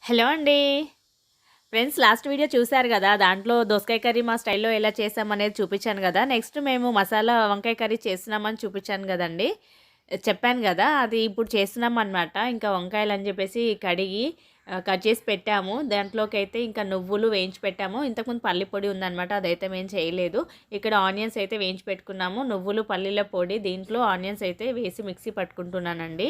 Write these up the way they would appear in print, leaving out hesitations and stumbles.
Hello అండి. Friends last video చూసారు గదా! దాంట్లో దోసకాయ కర్రీ మా స్టైల్‌లో ఎలా చేసామనేది చూపిచ్చాను గదా! నెక్స్ట్ మేము మసాలా వంకాయ కర్రీ చేస్తున్నామని చూపిచ్చాను గదండీ! చెప్పాను గదా! అది ఇప్పుడు చేస్తున్నామనమాట. ఇంకా వంకాయలని జెప్పేసి కడిగి కట్ చేసి పెట్టాము. దాంట్లోకైతే ఇంకా నువ్వులు వేయించి పెట్టాము. ఇంతకుముందు పల్లి పొడి ఉందనమాట. అదైతే మేము చేయలేదు. ఇక్కడ ఆనియన్స్ అయితే వేయించి పెట్టుకున్నాము. నువ్వులు, పల్లీల పొడి దీంట్లో ఆనియన్స్ అయితే వేసి మిక్సీ పట్టుకుంటున్నానండి.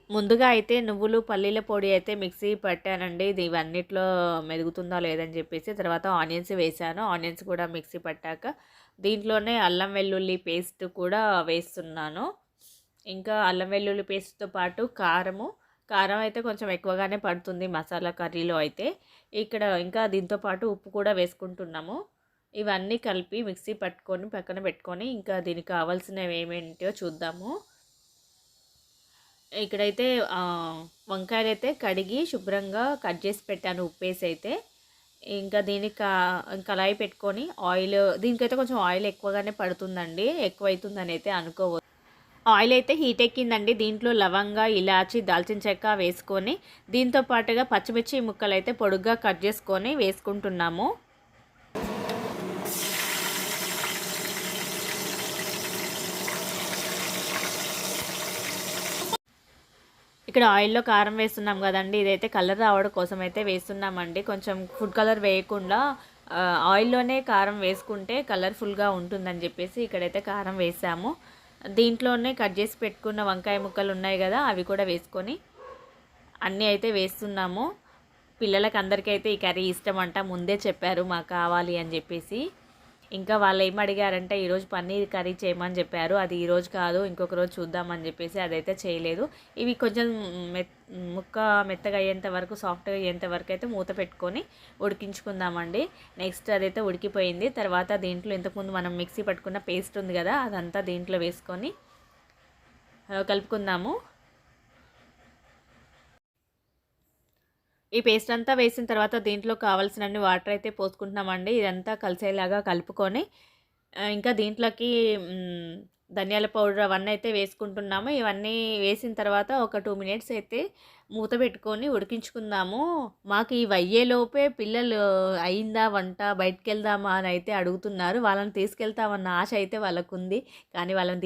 ముందుగా అయితే నువ్వులు, పల్లీల పొడి అయితే మిక్సీ పట్టానండి. ఇది ఇవన్నిట్లో మెదుగుతుందా లేదని చెప్పేసి. తర్వాత ఆనియన్స్ వేశాను. ఆనియన్స్ కూడా మిక్సీ పట్టాక దీంట్లోనే అల్లం వెల్లుల్లి పేస్ట్ కూడా వేస్తున్నాను. ఇంకా అల్లం వెల్లుల్లి పేస్ట్‌తో పాటు కారం అయితే కొంచెం ఎక్కువగానే పడుతుంది మసాలా కర్రీలో అయితే. ఇక్కడ ఇంకా దీంతో పాటు ఉప్పు కూడా వేసుకుంటున్నాము. ఇవన్నీ కలిపి మిక్సీ పట్టుకొని పక్కన పెట్టుకొని ఇంకా దీనికి కావాల్సినవి ఏమేంటో చూద్దాము. ఇక్కడైతే వంకాయలైతే కడిగి శుభ్రంగా కట్ చేసి పెట్టాను ఉప్పేసైతే. ఇంకా దీనికి కళాయి పెట్టుకొని దీనికైతే కొంచెం ఆయిల్ ఎక్కువగానే పడుతుందండి. ఎక్కువైతుందనైతే అనుకోవద్దు. ఆయిల్ అయితే హీట్ ఎక్కిందండి. దీంట్లో లవంగా, ఇలాచి, దాల్చిన చెక్క వేసుకొని దీంతో పాటుగా పచ్చిమిర్చి ముక్కలైతే పొడుగ్గా కట్ చేసుకొని వేసుకుంటున్నాము. ఇక్కడ ఆయిల్‌లో కారం వేస్తున్నాం గదండీ! ఇదైతే కలర్ రావడం కోసం అయితే వేస్తున్నామండి. కొంచెం ఫుడ్ కలర్ వేయకుండా ఆయిల్‌లోనే కారం వేసుకుంటే కలర్‌ఫుల్‌గా ఉంటుందని జెప్పేసి ఇక్కడైతే కారం వేసాము. దీంట్లోనే కట్ జేసి పెట్టుకున్న వంకాయ ముక్కలున్నాయి గదా! అవి కూడా వేసుకొని అన్నీ అయితే వేస్తున్నాము. పిల్లలకందరికైతే ఈ కర్రీ ఇష్టమంట. ముందే చెప్పారు మాకు కావాలి అని జెప్పేసి. ఇంకా వాళ్ళేమడిగారంటే ఈరోజు పన్నీర్ కర్రీ చేయమని చెప్పారు. అది ఈరోజు కాదు ఇంకొక రోజు చూద్దామని చెప్పేసి అదైతే చేయలేదు. ఇవి కొంచెం మెత్ ముక్క మెత్తగా అయ్యేంత వరకు సాఫ్ట్‌గా అయ్యేంత వరకు అయితే మూత పెట్టుకొని ఉడికించుకుందామండి. నెక్స్ట్ అదైతే ఉడికిపోయింది. తర్వాత దీంట్లో ఇంతకుముందు మనం మిక్సీ పట్టుకున్న పేస్ట్ ఉంది కదా! అదంతా దీంట్లో వేసుకొని కలుపుకుందాము. ఈ పేస్ట్ అంతా వేసిన తర్వాత దీంట్లో కావాల్సినన్ని వాటర్ అయితే పోసుకుంటున్నామండి. ఇదంతా కలిసేలాగా కలుపుకొని ఇంకా దీంట్లోకి ధనియాల పౌడర్ అవన్నీ అయితే వేసుకుంటున్నాము. ఇవన్నీ వేసిన తర్వాత ఒక 2 మినిట్స్ అయితే మూత పెట్టుకొని ఉడికించుకుందాము. మాకు ఇవయ్యేలోపే పిల్లలు అయిందా వంట బయటికెళ్దామా అని అయితే అడుగుతున్నారు. వాళ్ళని తీసుకెళ్తామన్న ఆశ అయితే వాళ్ళకుంది. కానీ వాళ్ళని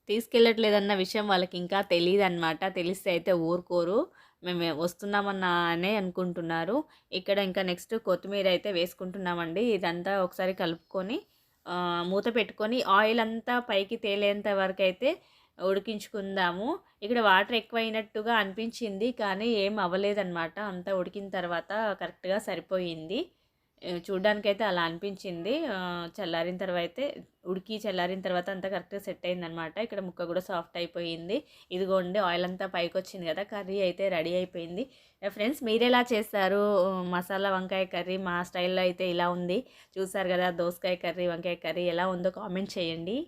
తీసుకెళ్ళట్లేదన్న విషయం వాళ్ళకింకా తెలీదనమాట. తెలిస్తే అయితే ఊరుకోరు. మేము వస్తున్నామన్నానే అనుకుంటున్నారు. ఇక్కడ ఇంకా నెక్స్ట్ కొత్తిమీర అయితే వేసుకుంటున్నామండి. ఇదంతా ఒకసారి కలుపుకొని మూత పెట్టుకొని ఆయిల్ అంతా పైకి తేలేంత వరకైతే ఉడికించుకుందాము. ఇక్కడ వాటర్ ఎక్కువైనట్టుగా అనిపించింది. కానీ ఏం అవ్వలేదనమాట. అంతా ఉడికిన తర్వాత కరెక్ట్‌గా సరిపోయింది. చూడ్డానికైతే అలా అనిపించింది. చల్లారిన తర్వాత అంతా కరెక్ట్‌గా సెట్ అయిందనమాట. ఇక్కడ ముక్క కూడా సాఫ్ట్ అయిపోయింది. ఇదిగోండి ఆయిల్ అంతా పైకొచ్చింది కదా! కర్రీ అయితే రెడీ అయిపోయింది. ఫ్రెండ్స్ మీరెలా చేస్తారు? మసాలా వంకాయ కర్రీ మా స్టైల్‌లో అయితే ఇలా ఉంది. చూసారు కదా! దోసకాయ కర్రీ, వంకాయ కర్రీ ఎలా ఉందో కామెంట్ చేయండి.